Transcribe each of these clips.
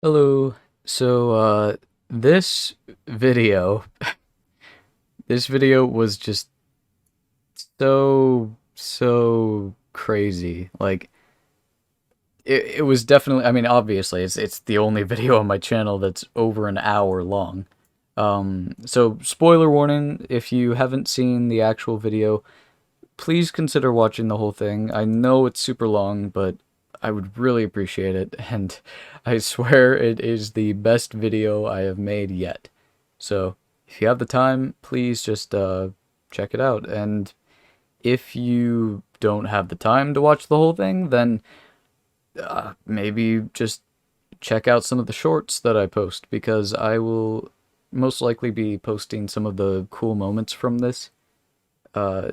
Hello. This video, this video was just so crazy. Like, it was definitely, I mean, obviously, it's the only video on my channel that's over an hour long. So spoiler warning, if you haven't seen the actual video, please consider watching the whole thing. I know it's super long, but I would really appreciate it, and I swear it is the best video I have made yet. So, if you have the time, please just check it out. And if you don't have the time to watch the whole thing, then maybe just check out some of the shorts that I post, because I will most likely be posting some of the cool moments from this uh,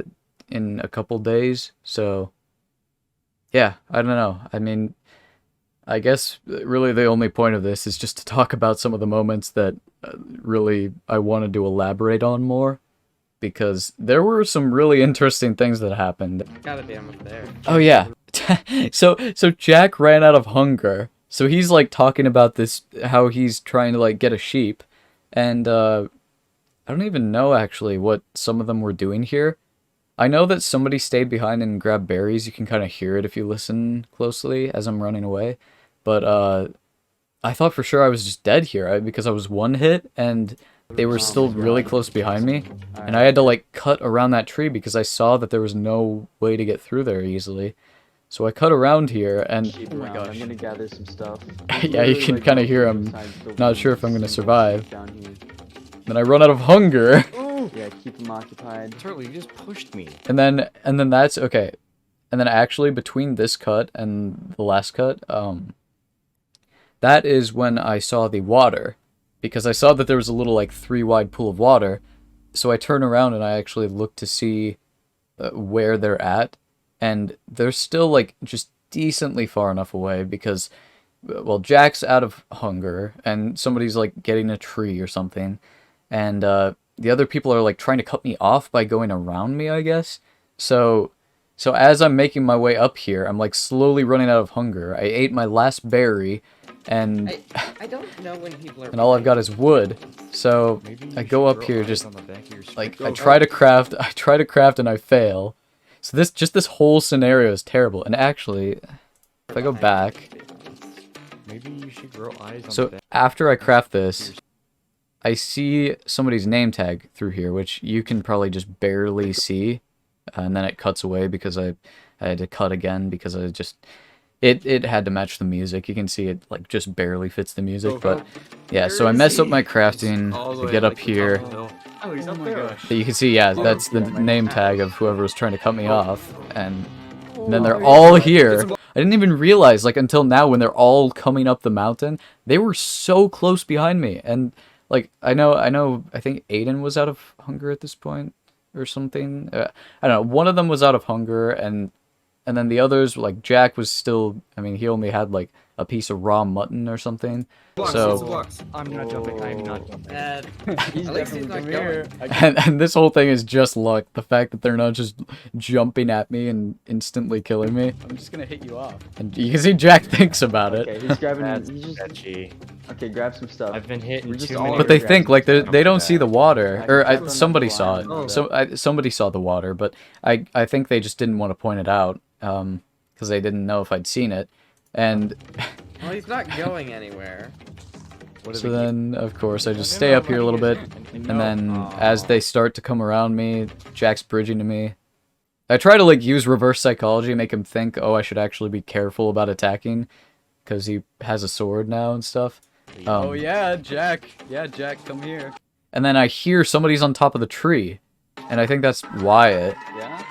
in a couple days. So, yeah, I don't know. I mean, I guess really the only point of this is just to talk about some of the moments that really I wanted to elaborate on more, because there were some really interesting things that happened. Gotta be almost there. Oh yeah. So Jack ran out of hunger. So he's like talking about this, how he's trying to like get a sheep, and I don't even know actually what some of them were doing here. I know that somebody stayed behind and grabbed berries. You can kind of hear it if you listen closely as I'm running away. But I thought for sure I was just dead here because I was one hit and they were still really close behind me. And I had to like cut around that tree because I saw that there was no way to get through there easily. So I cut around here and Oh my gosh. I'm gonna gather some stuff. yeah, you can kind of hear I'm not sure if I'm gonna survive. Down here. Then I run out of hunger. Yeah, keep them occupied. Turtle, you just pushed me. And then that's okay. And then actually between this cut and the last cut, that is when I saw the water, because I saw that there was a little like 3 wide pool of water. So I turn around and I actually look to see where they're at, and they're still like just decently far enough away because, well, Jack's out of hunger and somebody's like getting a tree or something, and the other people are like trying to cut me off by going around me, I guess. So as I'm making my way up here, I'm like slowly running out of hunger. I ate my last berry, and I don't know when people are. and all I've got is wood. So I go up here, just like I try to craft, and I fail. So this whole scenario is terrible. And actually, if I go back, Maybe you should grow eyes on so the after I craft this, I see somebody's name tag through here, which you can probably just barely see, and then it cuts away because I had to cut again because I just it had to match the music. You can see it like just barely fits the music, but yeah. So I mess up my crafting to get up here. Oh, he's up there. But you can see, yeah, that's the name tag of whoever was trying to cut me off, and then they're all here. I didn't even realize, like, until now, when they're all coming up the mountain, they were so close behind me, and like I think Aiden was out of hunger at this point or something. I don't know. One of them was out of hunger, and then the others, like Jack, was still. I mean, he only had like a piece of raw mutton or something. So I'm not jumping. I'm not jumping. He's At least he's definitely not coming going. here. and this whole thing is just luck. The fact that they're not just jumping at me and instantly killing me. I'm just gonna hit you off. And you can see Jack thinks about it. Okay, he's grabbing. That's He's just. sketchy. Okay, grab some stuff. I've been hitting We're just too all many. But they Grab think some like stuff. they don't see the water, or Grab somebody another saw line. it. So somebody saw the water, but I think they just didn't want to point it out, because they didn't know if I'd seen it, and Well, he's not going anywhere. so then of course I just stay up here a little bit, and then as they start to come around me, Jack's bridging to me. I try to like use reverse psychology, make him think, oh, I should actually be careful about attacking, because he has a sword now and stuff. Oh yeah, Jack, come here. And then I hear somebody's on top of the tree, and I think that's Wyatt. Yeah.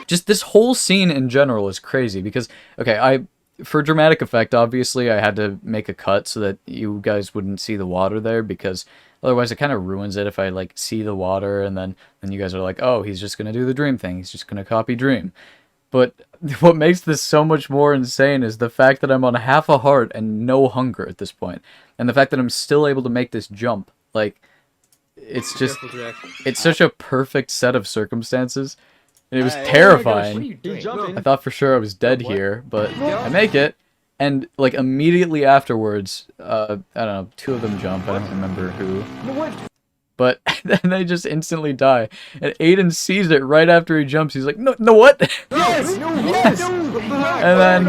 Just this whole scene in general is crazy because, okay, for dramatic effect, obviously I had to make a cut so that you guys wouldn't see the water there, because otherwise it kind of ruins it if I like see the water and then you guys are like, oh, he's just gonna do the Dream thing, he's just gonna copy Dream. But what makes this so much more insane is the fact that I'm on half a heart and no hunger at this point, and the fact that I'm still able to make this jump. Like, it's just, it's such a perfect set of circumstances. And it was terrifying. He's jumping. I thought for sure I was dead here, but I make it. And like immediately afterwards, I don't know, two of them jump. I don't remember who. What? But then they just instantly die. And Aiden sees it right after he jumps. He's like, no, no, what? Yes! Yes! No! And then,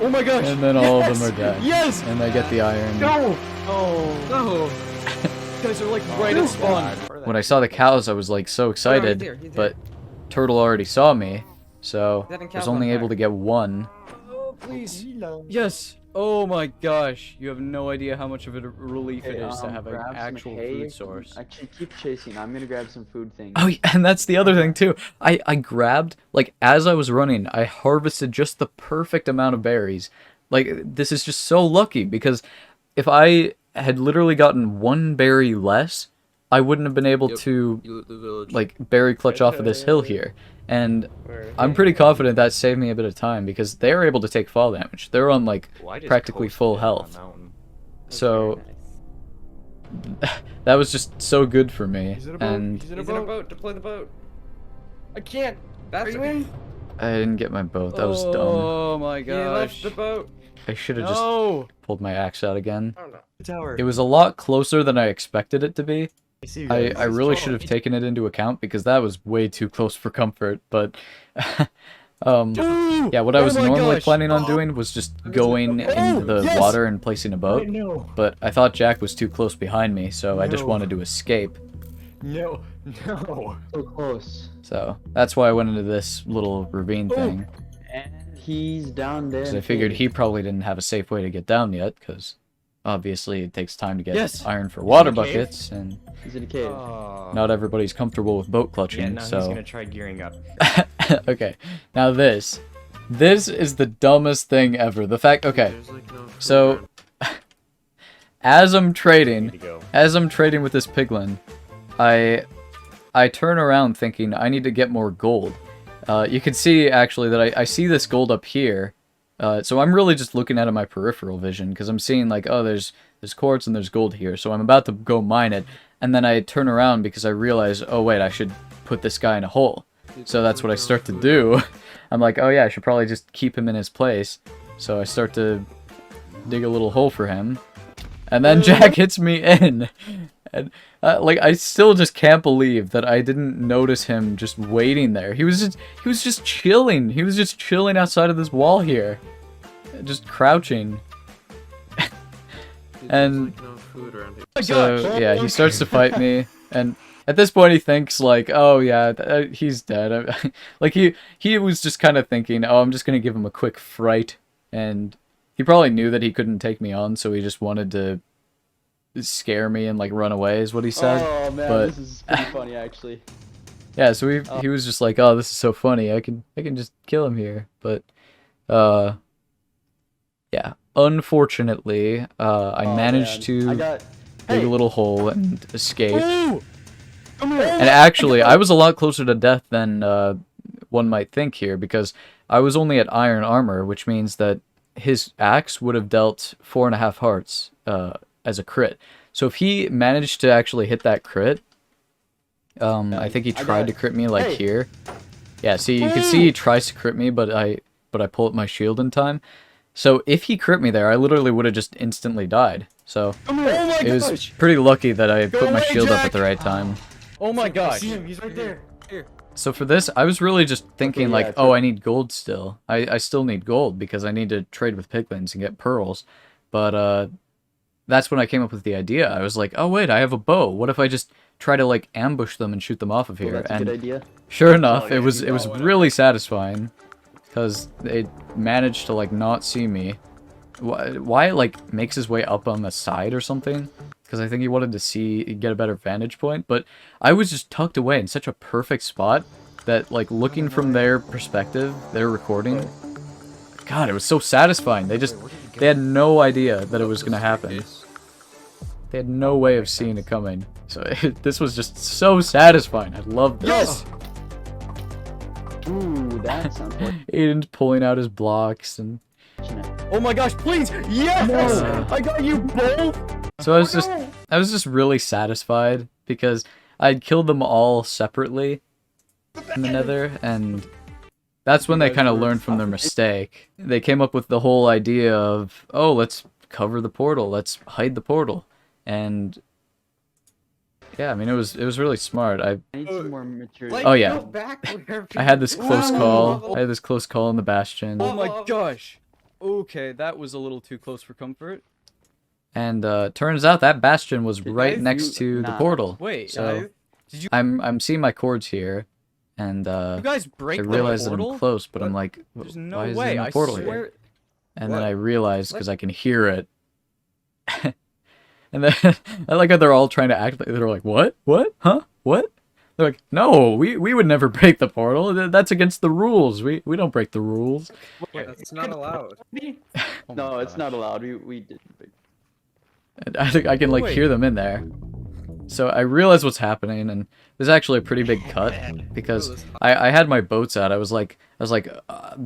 Oh my gosh! and then all of them are dead. Yes! And they get the iron. No! Oh no! Guys are like right at spawn. When I saw the cows, I was like so excited. he's there. But Turtle already saw me, so That I cows was only on able to fire. get one. Oh please! Yes! Oh my gosh, you have no idea how much of a relief it is to have an grab some actual hay. food source. Actually, keep chasing. I'm gonna grab some food things. Oh, yeah, and that's the other thing too. I grabbed, like, as I was running, I harvested just the perfect amount of berries. Like, this is just so lucky, because if I had literally gotten one berry less, I wouldn't have been able to, like, berry clutch off of this hill here. And I'm pretty confident that saved me a bit of time, because they were able to take fall damage. They're on, like, practically full health. So, that was just so good for me. He's in a boat. And He's in a He's in a boat. boat. Deploy the boat. I can't. That's Are you in? I didn't get my boat. That was dumb. Oh my He left gosh. the boat. I should have just No. pulled my axe out again. Oh no. The tower. It was a lot closer than I expected it to be. I see you I guys. really should have taken it into account, because that was way too close for comfort. But Ooh! yeah, what I was Oh my normally gosh. planning on doing was just going into the yes! water and placing a boat. No. But I thought Jack was too close behind me, so I just No. wanted to escape. No. No. So close. So that's why I went into this little ravine thing. And he's down there. Because in I the figured cave. he probably didn't have a safe way to get down yet, because obviously it takes time to get Yes. iron for water in a cave? buckets, and He's in a cave. not everybody's comfortable with boat clutching, Yeah, now he's so... gonna try gearing up. Okay, now this is the dumbest thing ever. The fact, okay, so as I'm Need trading to go. with this piglin, I turn around thinking I need to get more gold. You can see actually that I see this gold up here, so I'm really just looking at it in my peripheral vision, because I'm seeing like, oh, there's quartz and there's gold here, so I'm about to go mine it, and then I turn around because I realize, oh wait, I should put this guy in a hole. So that's what I start to do. I'm like, oh yeah, I should probably just keep him in his place. So I start to dig a little hole for him. And then Jack hits me in. And like, I still just can't believe that I didn't notice him just waiting there. He was just chilling. He was just chilling outside of this wall here. Just crouching. And so yeah, he starts to fight me, and at this point he thinks like, oh yeah, he's dead. Like he was just kind of thinking, oh, I'm just gonna give him a quick fright, and he probably knew that he couldn't take me on, so he just wanted to scare me and like run away, is what he said. Oh man, but- this is pretty funny actually. Yeah, so he was just like, oh, this is so funny. I can just kill him here, but yeah. Unfortunately, I Oh, managed man. to I got. dig Hey, a little hole and escape. Ooh! Come here. And actually, I was a lot closer to death than one might think here, because I was only at iron armor, which means that his axe would have dealt 4.5 hearts as a crit. So if he managed to actually hit that crit, I think he I tried got- to crit me like Hey. here. Yeah, see, you can see he tries to crit me, but I pull up my shield in time. So if he crit me there, I literally would have just instantly died. So Come here. Oh my it was gosh. pretty lucky that I put my away, shield up Jack! at the right time. Oh my I gosh. see him. He's right there. Here. So for this, I was really just thinking yeah, like, it's oh, a- I need gold still. I still need gold because I need to trade with piglins and get pearls. But that's when I came up with the idea. I was like, oh wait, I have a bow. What if I just try to like ambush them and shoot them off of well, here? that's a And good idea. sure enough, yeah, it was you know, really satisfying because they managed to like not see me. Wyatt like makes his way up on the side or something, because I think he wanted to get a better vantage point, but I was just tucked away in such a perfect spot that like looking from their perspective, their recording, God, it was so satisfying. They had no idea that it was gonna happen. They had no way of seeing it coming. So this was just so satisfying. I loved this. Yes! Ooh, that sounds Aiden's pulling out his blocks and fortunate. Oh my gosh, please! Yes! No. I got you both! so I was just really satisfied because I'd killed them all separately in the Nether, and that's when they guys kind of were learned from their stopping me? mistake. They came up with the whole idea of, oh, let's cover the portal, let's hide the portal, and yeah, I mean it was really smart. I need some more material. Like, Oh, yeah. go back wherever I had this you- close Whoa. call. I had this close call in the Bastion, Oh my gosh. Okay, that was a little too close for comfort. and turns out that Bastion was Did right guys next do- to the nah. portal. Wait, So did you I'm seeing my cords here, and guys I break the realize that portal? I'm close, but I'm What? like, There's no why is way. there no I portal swear. here? And then What? I realized because I can hear it. And then I like how they're all trying to act like they're like, what? What? Huh? What? They're like, no, we would never break the portal. That's against the rules. We don't break the rules. That's not allowed. Oh my No, it's gosh. not allowed. We did. And I think I can like Wait. hear them in there. So I realize what's happening, and there's actually a pretty big cut because I had my boats out. I was like,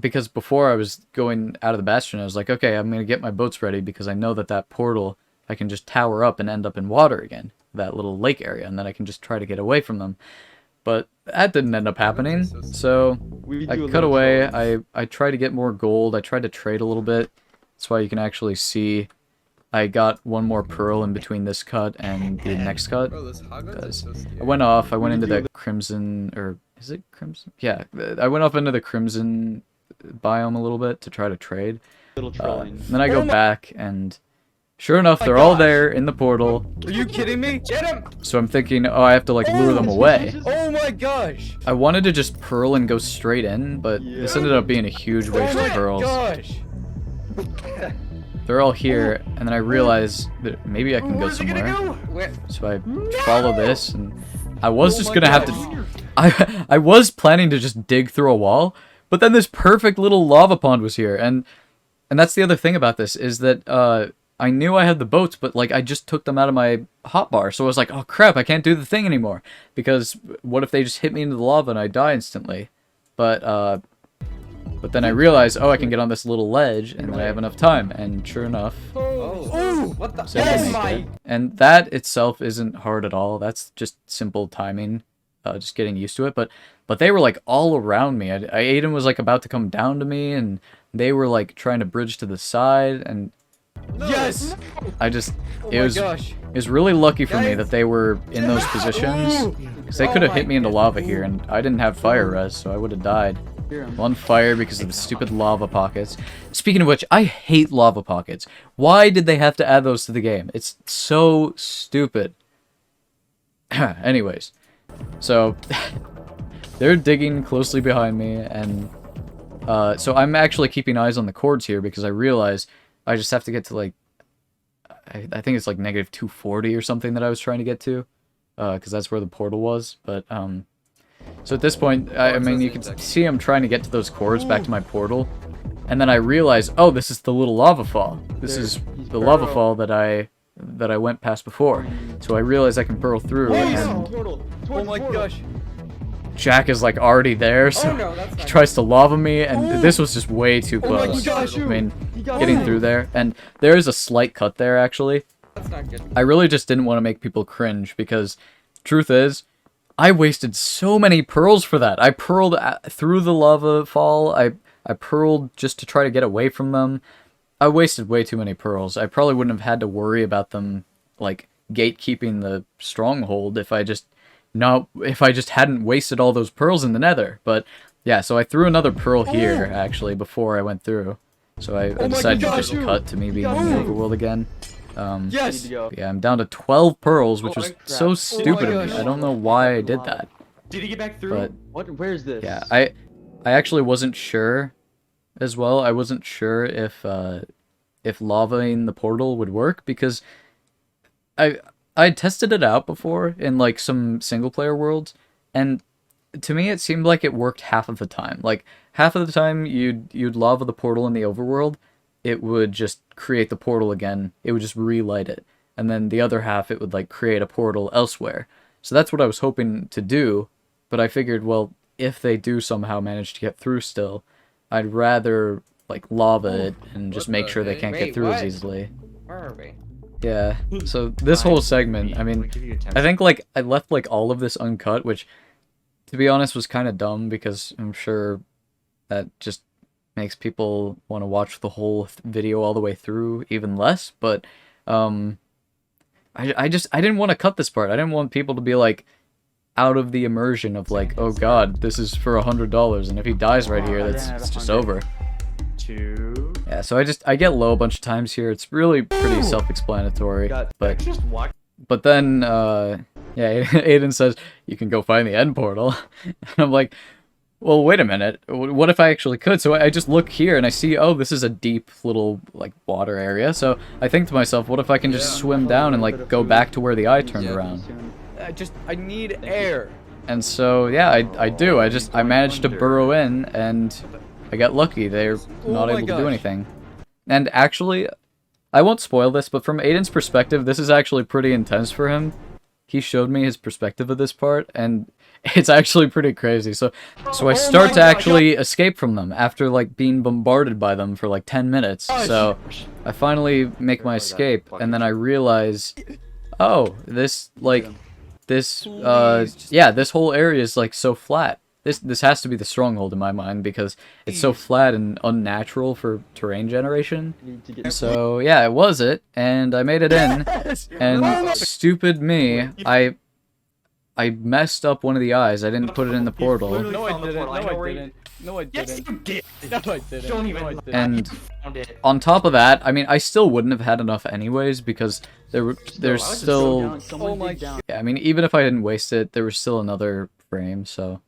because before I was going out of the Bastion, I was like, okay, I'm gonna get my boats ready because I know that that portal I can just tower up and end up in water again, that little lake area, and then I can just try to get away from them. But that didn't end up happening. So We I do a cut little away. trolling. I tried to get more gold. I tried to trade a little bit. That's why you can actually see I got one more pearl in between this cut and the next cut. Bro, those hoglins are Does. so scary. I went off. I went We into do the crimson, or is it crimson? Yeah, I went off into the crimson biome a little bit to try to trade. Little trolling. Then I Oh go my- back, and sure enough, my they're all gosh. there in the portal. Are you kidding me? Get him! So I'm thinking, oh, I have to like lure them away. Oh my gosh. I wanted to just pearl and go straight in, but this ended up being a huge waste Oh of my pearls. gosh. They're all here, and then I realize that maybe I can go Where's he gonna somewhere. go? Where? So I follow this, and I was Oh just my gonna have gosh. to. I was planning to just dig through a wall, but then this perfect little lava pond was here, and that's the other thing about this is that I knew I had the boats, but like I just took them out of my hotbar, so I was like, oh crap, I can't do the thing anymore because what if they just hit me into the lava and I die instantly? But then I realized, oh, I can get on this little ledge, and then I have enough time, and sure enough, Oh, what the? so I Yes! make it. And that itself isn't hard at all. That's just simple timing, just getting used to it. But they were like all around me. Aiden was like about to come down to me, and they were like trying to bridge to the side, and Yes. I just Oh it my was gosh. it was really lucky for me Guys. that they were in those positions because they Oh could have my hit me into lava here, and I didn't have fire res, so I would have died. Hear 'em. On fire because of the stupid lava pockets. Speaking of which, I hate lava pockets. Why did they have to add those to the game? It's so stupid. Anyways, so they're digging closely behind me, and so I'm actually keeping eyes on the cords here because I realize I just have to get to like I think it's like negative 240 or something that I was trying to get to, because that's where the portal was. But so at this point, I mean, you can see I'm trying to get to those cords back to my portal, and then I realize, oh, this is the little lava fall. This There, is he's the lava burrow. fall that I went past before. So I realize I can pearl through, and Portal. Oh Towards my portal. gosh. Jack is like already there, so Oh no, that's he not. tries to lava me, and this was just way too Oh my close. gosh. I mean, He got getting me. through there, and there is a slight cut there actually. That's not good. I really just didn't want to make people cringe because truth is, I wasted so many pearls for that. I pearled through the lava fall. I pearled just to try to get away from them. I wasted way too many pearls. I probably wouldn't have had to worry about them like gatekeeping the stronghold if I just hadn't wasted all those pearls in the Nether. But yeah, so I threw another pearl here actually before I went through. So I my decided to gosh, just cut to me being in the overworld again. Yes. Need to go. Yeah, I'm down to 12 pearls, which Oh was my so crap. stupid of me. gosh. I don't know why I did that. Did he get back through? But What? Where's this? yeah, I actually wasn't sure as well. I wasn't sure if lavaing the portal would work because I tested it out before in like some single player worlds, and to me it seemed like it worked half of the time. Like half of the time you'd lava the portal in the overworld, it would just create the portal again. It would just relight it. And then the other half it would like create a portal elsewhere. So that's what I was hoping to do, but I figured, well, if they do somehow manage to get through still, I'd rather like lava it and just What make the sure they heck? can't Wait, get through as what? easily. Where are we? Yeah. So this whole segment, I mean, I think like I left like all of this uncut, which to be honest was kind of dumb because I'm sure that just makes people want to watch the whole video all the way through even less. But I didn't want to cut this part. I didn't want people to be like out of the immersion of like, oh god, this is for $100, and if he dies right here, it's just over. 2. Yeah, so I get low a bunch of times here. It's really pretty self-explanatory. But then yeah, Aiden says you can go find the end portal, and I'm like, well, wait a minute. What if I actually could? So I just look here and I see, oh, this is a deep little like water area. So I think to myself, what if I can just swim down and like go back to where the eye turned around? I need air. And so yeah, I do. I managed to burrow in and I got lucky. They're not able to do anything. And actually, I won't spoil this, but from Aiden's perspective, this is actually pretty intense for him. He showed me his perspective of this part, and it's actually pretty crazy. So I start to actually escape from them after like being bombarded by them for like 10 minutes. So I finally make my escape, and then I realize, oh, this whole area is like so flat. This has to be the stronghold in my mind because it's so flat and unnatural for terrain generation. So yeah, it was it, and I made it in. And stupid me, I messed up one of the eyes. I didn't put it in the portal. No, I didn't. No, I didn't. No, I didn't. Yes, you did. No, I didn't. Don't No, I even. didn't. And Found it. on top of that, I mean, I still wouldn't have had enough anyways because there's still. Oh my god. Yeah, I mean, even if I didn't waste it, there was still another frame, so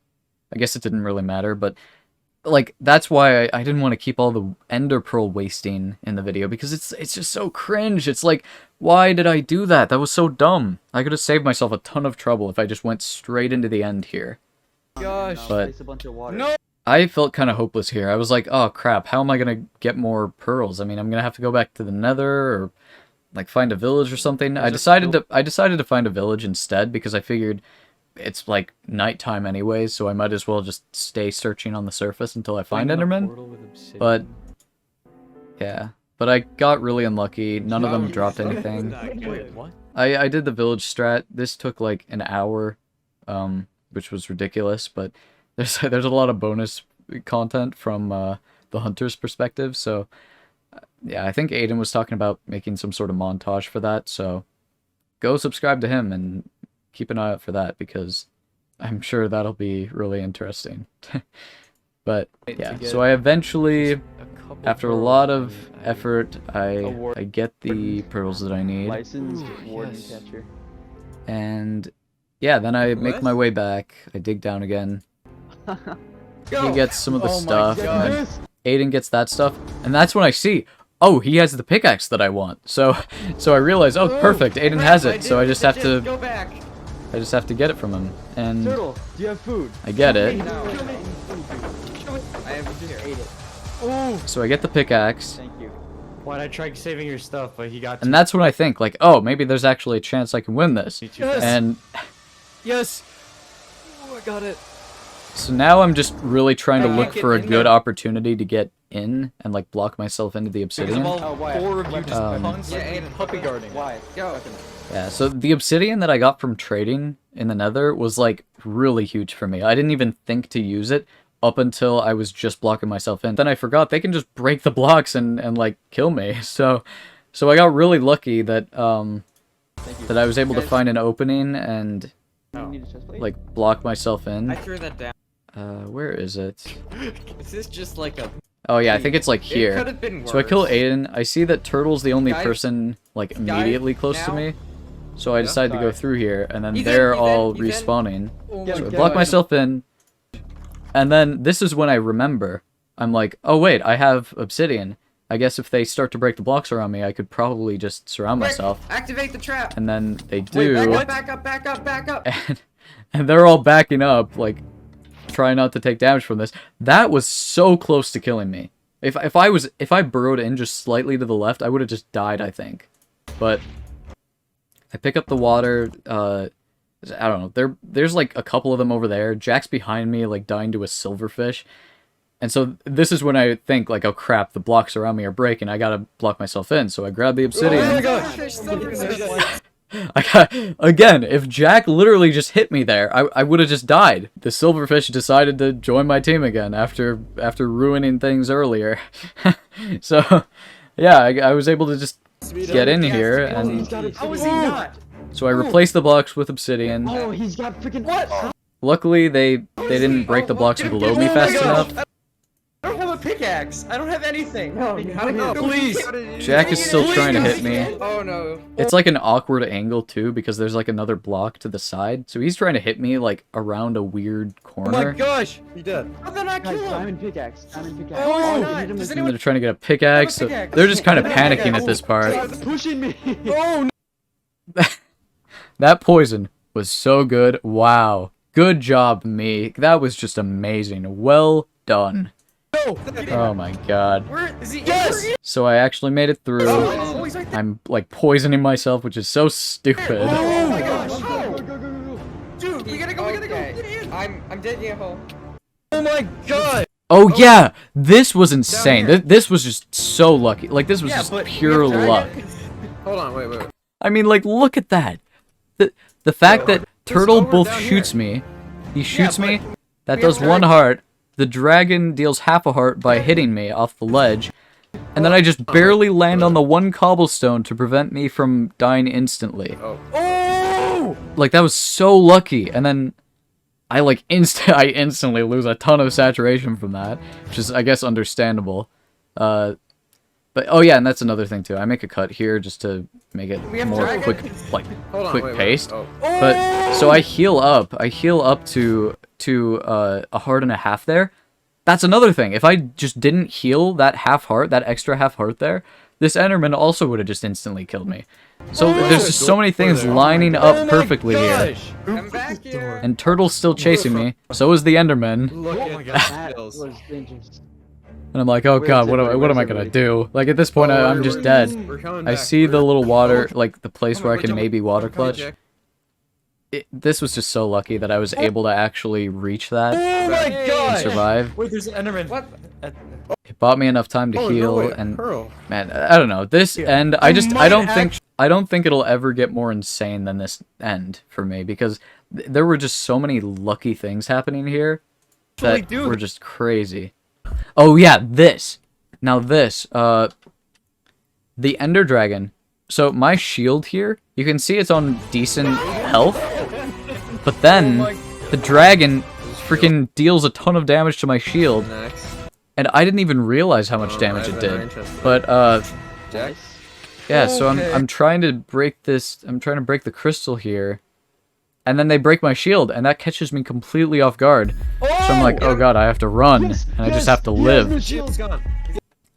I guess it didn't really matter, but like that's why I didn't want to keep all the ender pearl wasting in the video because it's just so cringe. It's like, why did I do that? That was so dumb. I could have saved myself a ton of trouble if I just went straight into the end here. Gosh. But Place a bunch of water. No. I felt kind of hopeless here. I was like, oh crap, how am I gonna get more pearls? I mean, I'm gonna have to go back to the Nether or like find a village or something. I decided to find a village instead because I figured it's like nighttime anyways, so I might as well just stay searching on the surface until I find Enderman. But yeah, but I got really unlucky. None of them dropped anything. Wait, what? I did the village strat. This took like an hour, which was ridiculous. But there's a lot of bonus content from the hunter's perspective. So yeah, I think Aiden was talking about making some sort of montage for that. So go subscribe to him and keep an eye out for that because I'm sure that'll be really interesting. But yeah, so I eventually, after a lot of effort, I get the pearls that I need. Licensed warden catcher. And yeah, then I make my way back. I dig down again. He gets some of the stuff, and then Aiden gets that stuff, and that's when I see, oh, he has the pickaxe that I want. So I realize, oh, perfect, Aiden has it. So I just have to Go back. get it from him, and Turtle, do you have food? I get it. I have just ate it. Oh. So I get the pickaxe, Thank you. Why'd I tried saving your stuff, but he got. and that's when I think, like, oh, maybe there's actually a chance I can win this. Yes. And Yes. Oh, I got it. so now I'm just really trying to I look can't get for a in good there. opportunity to get in and like block myself into the Because of obsidian. all Oh, Wyatt. 4 of you just constantly Aiden. puppy guarding. Why? Go. Yeah, so the obsidian that I got from trading in the Nether was like really huge for me. I didn't even think to use it up until I was just blocking myself in. Then I forgot they can just break the blocks and like kill me. So I got really lucky that Thank you. that I was able to Guys. find an opening and You need a chest plate? like block myself I in. threw that down. Where is it? Is this just like a? Oh yeah, I think it's like It could here. have been worse. So I kill Aiden. I see that Turtle's the only Guys, person like immediately close to now. me. So I decide to go through here, and then He's in, they're he's in, all he's in. respawning. Get So him, I get block him. myself in, and then this is when I remember. I'm like, oh wait, I have obsidian. I guess if they start to break the blocks around me, I could probably just surround Quick, myself. activate the trap. And then they Wait, do, back up, back up, back up, back up. and they're all backing up, like, trying not to take damage from this. That was so close to killing me. If I burrowed in just slightly to the left, I would have just died, I think. But I pick up the water. I don't know. There's like a couple of them over there. Jack's behind me, like dying to a silverfish. And so this is when I think like, oh crap, the blocks around me are breaking. I gotta block myself in. So I grab the obsidian. Oh my gosh. Again, if Jack literally just hit me there, I would have just died. The silverfish decided to join my team again after ruining things earlier. So, yeah, I was able to just get in here, and How is he not? so I replaced the blocks with obsidian. Oh, he's got freaking. What? Luckily, they didn't break the blocks below me fast enough. I don't have a pickaxe. I don't have anything. No, Please. Jack is still trying to hit me. Oh no. It's like an awkward angle too, because there's like another block to the side. So he's trying to hit me like around a weird Oh my corner. gosh. He dead. How did I not Guys, kill him? diamond pickaxe. Diamond pickaxe. Oh, you God. hit him Does with- And they're trying to get a pickaxe. So they're just kind of panicking at this part. He's pushing me. Oh no. That poison was so good. Wow. Good job, me. That was just amazing. Well done. No. Oh my god. Where is he? Yes! So I actually made it through. Oh, he's right there. I'm like poisoning myself, which is so stupid. Oh my gosh. Go, go, go, go, go. Dude, we gotta go, we gotta go. Get in. I'm digging a hole. Oh my god. Oh yeah, this was insane. This was just so lucky. Like this was Yeah, just but we pure have to- luck. Hold on, wait. I mean, like look at that. The fact that Turtle over both down shoots here. me, he shoots but me. That we does have one to- heart. The dragon deals half a heart by hitting me off the ledge, and then I just barely land on the one cobblestone to prevent me from dying instantly. Oh. Like that was so lucky, and then I I instantly lose a ton of saturation from that, which is I guess understandable. But oh yeah, and that's another thing too. I make a cut here just to make it We have more dragon? quick, like Hold on, quick wait. paced. Oh. But so I heal up. I heal up to a heart and a half there. That's another thing. If I just didn't heal that half heart, that extra half heart there, this Enderman also would have just instantly killed me. So there's just so many things lining up perfectly here. Gosh. Come back here. And Turtle's still chasing me. So is the Enderman. Look Oh my at God. That skills. was dangerous. And I'm like, oh Where's god, what am everybody? I Where's gonna do? Like at this point, I'm just dead. We're coming I back. see the little water, like the place Come where on, I can we're maybe jumping. water We're coming, clutch. Jack. This was just so lucky that I was able to actually reach that Oh my and gosh. survive. Wait, there's an Enderman. What? It bought me enough time to Oh, heal, no way. and Pearl. man, I don't know. This end, I don't think it'll ever get more insane than this end for me, because there were just so many lucky things happening here that Actually, dude. were just crazy. Oh yeah, this. Now this, the Ender Dragon. So my shield here, you can see it's on decent health, but then the dragon freaking deals a ton of damage to my shield, Next. and I didn't even realize how much damage it did. But Jack. yeah, so I'm trying to break this. I'm trying to break the crystal here, and then they break my shield, and that catches me completely off guard. So I'm like, oh god, I have to run, and I just have to live. Shield's gone.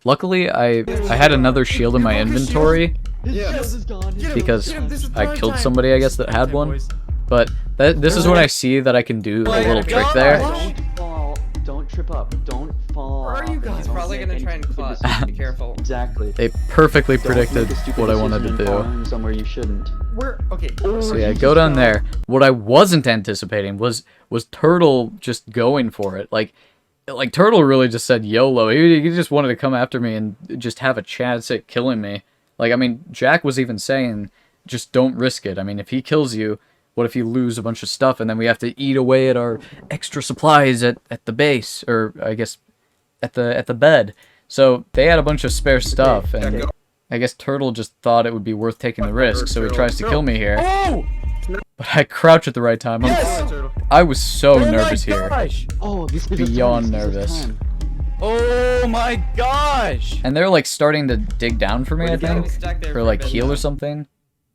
Luckily, I had another shield in my inventory His Yeah. shield is gone. His because This is I prime killed time. somebody, I guess, that had one. But this is when I see that I can do a little trick there. Don't fall. Don't trip up. Don't fall. Where are you off. guys? He's probably gonna try and clutch. Be careful. Exactly. They perfectly Don't predicted make a stupid what I wanted to decision and fall do. in somewhere you shouldn't. Where? Okay. So yeah, go down there. What I wasn't anticipating was Turtle just going for it. Like Turtle really just said YOLO. He just wanted to come after me and just have a chance at killing me. Like, I mean, Jack was even saying, just don't risk it. I mean, if he kills you, what if you lose a bunch of stuff and then we have to eat away at our extra supplies at the base, or I guess at the bed. So they had a bunch of spare stuff, and I guess Turtle just thought it would be worth taking the risk, so he tries to kill me here. Oh. But I crouch at the right time. I was so Oh nervous my here. gosh. Oh, this gives us Beyond time, this gives us nervous. time. Oh my gosh. And they're like starting to dig down for me, I think. Or like heal or something.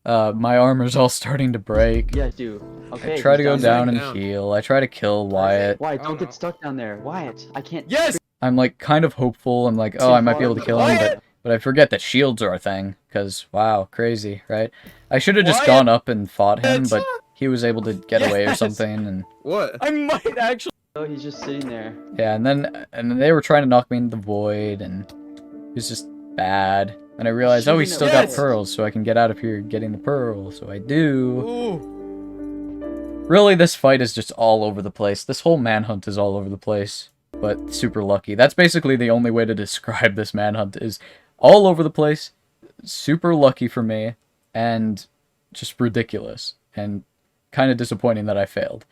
My armor's all starting to break. Yeah, do. Okay. I try to he's go down and down. heal. I try to kill Wyatt. Wyatt, Oh, don't no. get stuck down there. Wyatt, I can't. Yes. I'm like kind of hopeful. I'm like, oh, I might be able to kill him, but I forget that shields are a thing. Cause wow, crazy, right? I should have just Wyatt! gone up and fought him, but he was able to get away or Yes! something. And What? I might actually. Oh, he's just sitting there. yeah, and then they were trying to knock me into the void, and it was just bad. And I realized, oh, he's still got Yes! pearls, so I can get out of here getting the pearl. So I do. Ooh. Really, this fight is just all over the place. This whole manhunt is all over the place, but super lucky. That's basically the only way to describe this manhunt, is all over the place, super lucky for me, and just ridiculous and kind of disappointing that I failed.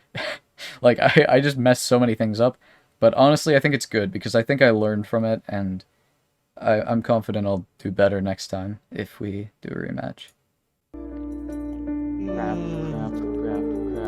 Like, I just messed so many things up, but honestly, I think it's good because I think I learned from it, and I'm confident I'll do better next time if we do a rematch. Crap.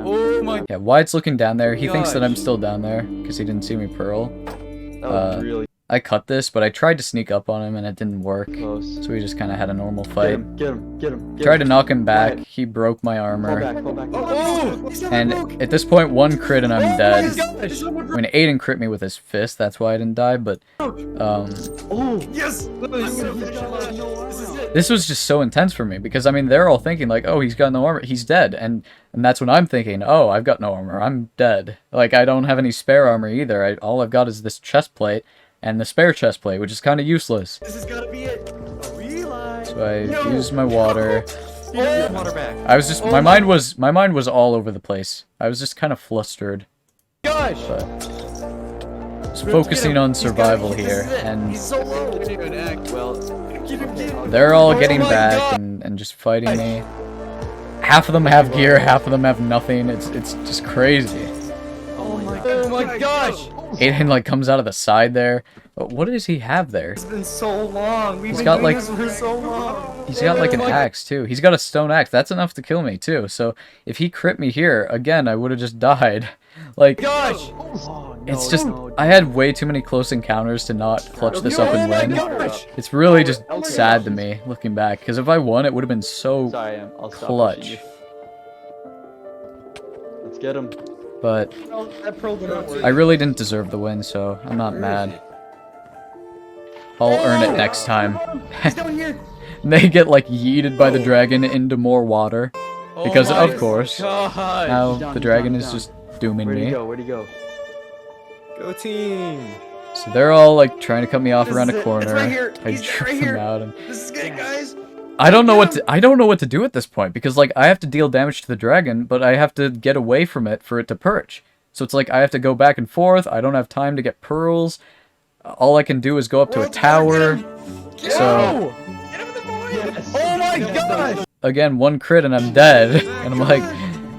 Oh my. Yeah, Wyatt's looking down there. He thinks that I'm Gosh. still down there because he didn't see me pearl. That was really I cut this, but I tried to sneak up on him and it didn't work. close. So we just kind of had a normal Get fight. him, get him, get him. Get Tried to him. knock him back. Wyatt, He broke my Fall armor. back, fall back. Oh! And at this point, one crit and I'm dead. Gosh. I mean, Aiden crit me with his fist. That's why I didn't die. But Oh! Yes! This is it. this was just so intense for me because I mean, they're all thinking like, "Oh, he's got no armor. He's dead." And that's when I'm thinking, "Oh, I've got no armor. I'm dead. Like I don't have any spare armor either. All I've got is this chest plate and the spare chest plate, which is kind of useless." This is gotta be it. A realize. So I used my water. Water back. I was just my mind was all over the place. I was just kind of flustered, Gosh! but just focusing on survival here, and He's so low. Well, they're all getting my back God. and just fighting me. Half of them have gear, half of them have nothing. It's just crazy. oh my god. Oh my gosh! Aiden like comes out of the side there. But what does he have there? It's been so long. We've been got, doing like- this for so long. He's got like an axe too. He's got a stone axe. That's enough to kill me too. So if he crit me here again, I would have just died. Like Gosh! Oh, no, it's just no. I had way too many close encounters to not clutch this up and Oh my win. gosh! It's really just Oh my sad gosh. to me looking back because if I won, it would have been so Sorry, I'll stop clutch. pushing you. Let's get him. But That pearl did not work. I really didn't deserve the win, so I'm not mad. I'll earn it next time. He's down here. They get like yeeted by the dragon into more water because Oh my of course God. now Down, the dragon down, is down. just dooming Where'd he me. go? Where'd he go? Go team. So they're all like trying to cut me off This around is a it. corner. It's right here. I He's trip right them here. out and This is good, guys. I don't know what to do at this point because like I have to deal damage to the dragon, but I have to get away from it for it to perch. So it's like I have to go back and forth. I don't have time to get pearls. All I can do is go up to a tower. So Get him in the boy. Yes. Oh my gosh! again, one crit and I'm dead. And I'm like,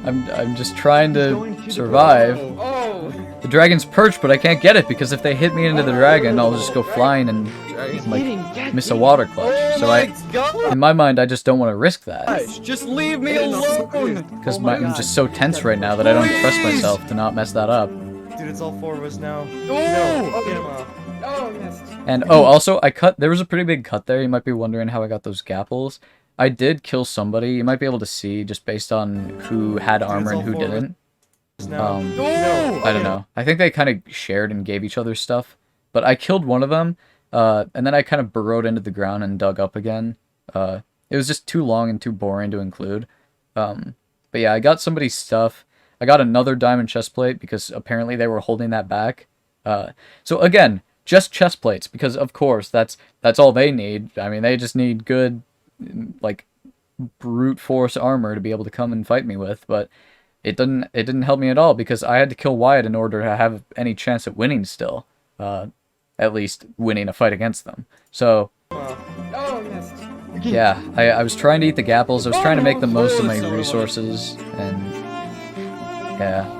I'm just trying to survive. Oh! The dragon's perched, but I can't get it because if they hit me into the dragon, I'll just go flying and like miss a water clutch. So in my mind, I just don't want to risk that Gosh, just leave me alone. because I'm just so tense right now that I don't trust myself to not mess that up. Dude, it's all four of us now. No! Get him off. Oh, yes. And oh, also there was a pretty big cut there. You might be wondering how I got those gapples. I did kill somebody. You might be able to see just based on who had armor and who didn't. Now. I don't know. I think they kind of shared and gave each other stuff. But I killed one of them, and then I kind of burrowed into the ground and dug up again. It was just too long and too boring to include. But yeah, I got somebody's stuff. I got another diamond chest plate because apparently they were holding that back. So again, just chest plates because of course that's all they need. I mean, they just need good, like, brute force armor to be able to come and fight me with. But it didn't help me at all because I had to kill Wyatt in order to have any chance at winning still. At least winning a fight against them. So Oh, yes. yeah, I was trying to eat the gapples. I was trying to make the most of my resources, and yeah.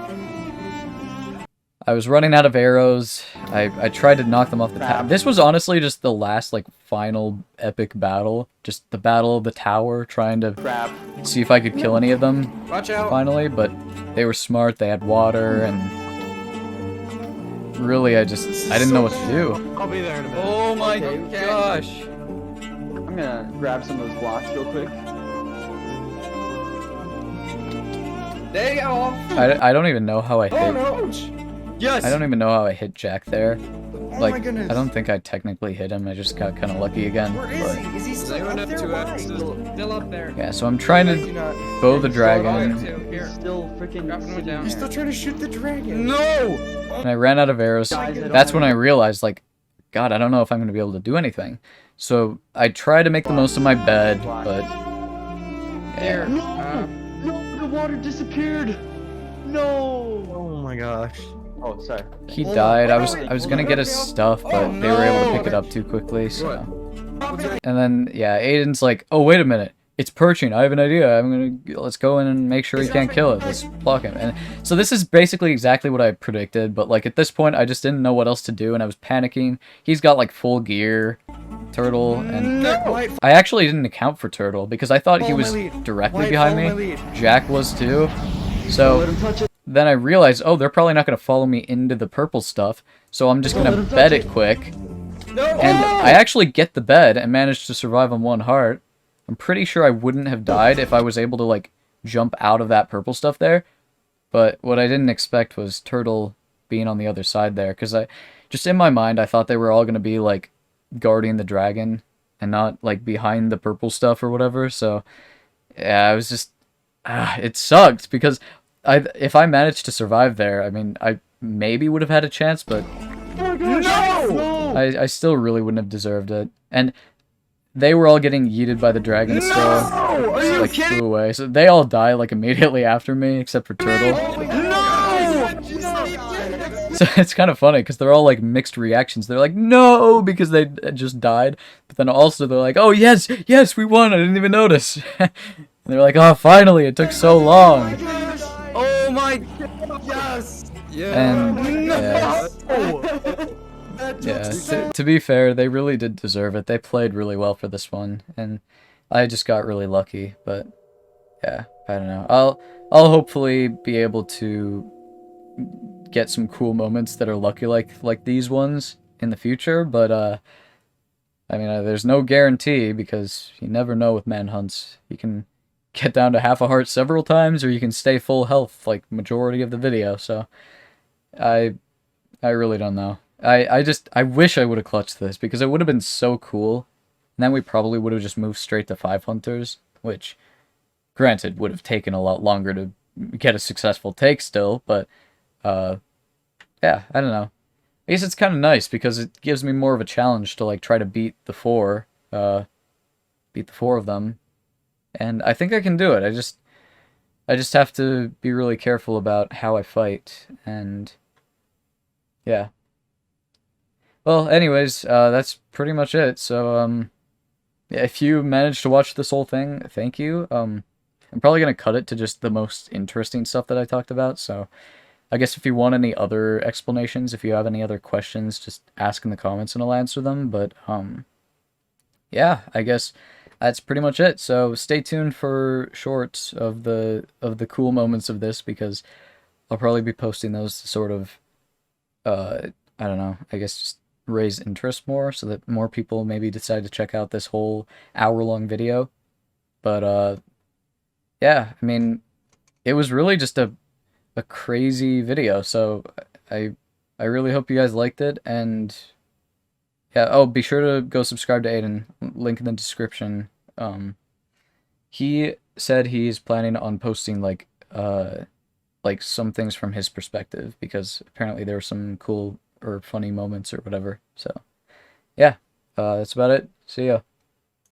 I was running out of arrows. I tried to knock them off the tower. This was honestly just the last, like, final epic battle. Just the battle of the tower, trying to Crap. see if I could kill any of them Watch out. finally, but they were smart, they had water, and really I didn't know what to do. I'll be there in a minute. Oh my Okay. gosh. I'm gonna grab some of those blocks real quick. They all. I don't even know how I hit. Oh, no. Yes. I don't even know how I hit Jack there. Oh Like, my goodness. I don't think I technically hit him. I just got kind of lucky again. Where is But he? Is he still Anyone up have there? two Why? axes? Still up there. yeah, so I'm trying Do to not. bow the Oh, dragon, two. Here. Still freaking Dropping one sitting down. You're still there. trying to shoot the dragon. No. and I ran out of arrows. Guys, I don't That's when know. I realized, like, God, I don't know if I'm going to be able to do anything. So I tried to make the most of my bed, but Here. No! No, the water disappeared! No! Oh my gosh. Oh, sorry. he Oh, died. I no. was going to get his stuff, but they were able to pick it up too quickly, so. And then, yeah, Aiden's like, oh, wait a minute. it's perching. I have an idea. Let's go in and make sure he can't kill it. Let's block him. And so this is basically exactly what I predicted, but like at this point, I just didn't know what else to do, and I was panicking. He's got like full gear, Turtle, and I actually didn't account for Turtle because I thought he was directly behind me. Jack was too. So then I realized, oh, they're probably not going to follow me into the purple stuff, so I'm just going to bed it quick. And I actually get the bed and managed to survive on 1 heart. I'm pretty sure I wouldn't have died if I was able to, like, jump out of that purple stuff there. But what I didn't expect was Turtle being on the other side there, because just in my mind, I thought they were all going to be, like, guarding the dragon and not, like, behind the purple stuff or whatever. So, yeah, I was just... it sucked, because if I managed to survive there, I mean, I maybe would have had a chance, but... No! I still really wouldn't have deserved it. And they were all getting yeeted by the dragon still. No! Are you Like, kidding? flew away. So they all die, like, immediately after me, except for Turtle. No! So it's kind of funny, because they're all, like, mixed reactions. They're like, no, because they just died. But then also they're like, oh, yes, yes, we won, I didn't even notice. And they're like, oh, finally, it took so long. Oh my god, yes! And, yeah. Yeah, to be fair, they really did deserve it. They played really well for this one, and I just got really lucky. But yeah, I don't know. I'll hopefully be able to get some cool moments that are lucky like these ones in the future. But I mean, there's no guarantee because you never know with manhunts. You can get down to half a heart several times, or you can stay full health like majority of the video. So I really don't know. I wish I would have clutched this because it would have been so cool. And then we probably would have just moved straight to 5 hunters, which, granted, would have taken a lot longer to get a successful take still, but, yeah, I don't know. I guess it's kind of nice because it gives me more of a challenge to, like, try to beat the 4 of them. And I think I can do it. I just have to be really careful about how I fight, and, yeah. Well, anyways, that's pretty much it. So, yeah, if you managed to watch this whole thing, thank you. I'm probably gonna cut it to just the most interesting stuff that I talked about. So, I guess if you want any other explanations, if you have any other questions, just ask in the comments and I'll answer them. But, yeah, I guess that's pretty much it. So, stay tuned for shorts of the cool moments of this because I'll probably be posting those to sort of, I don't know, I guess just raise interest more so that more people maybe decide to check out this whole hour-long video. But yeah, I mean, it was really just a crazy video, so I really hope you guys liked it. And yeah, oh, be sure to go subscribe to Aiden, link in the description. He said he's planning on posting like some things from his perspective because apparently there were some cool or funny moments or whatever. So, yeah, that's about it. See ya.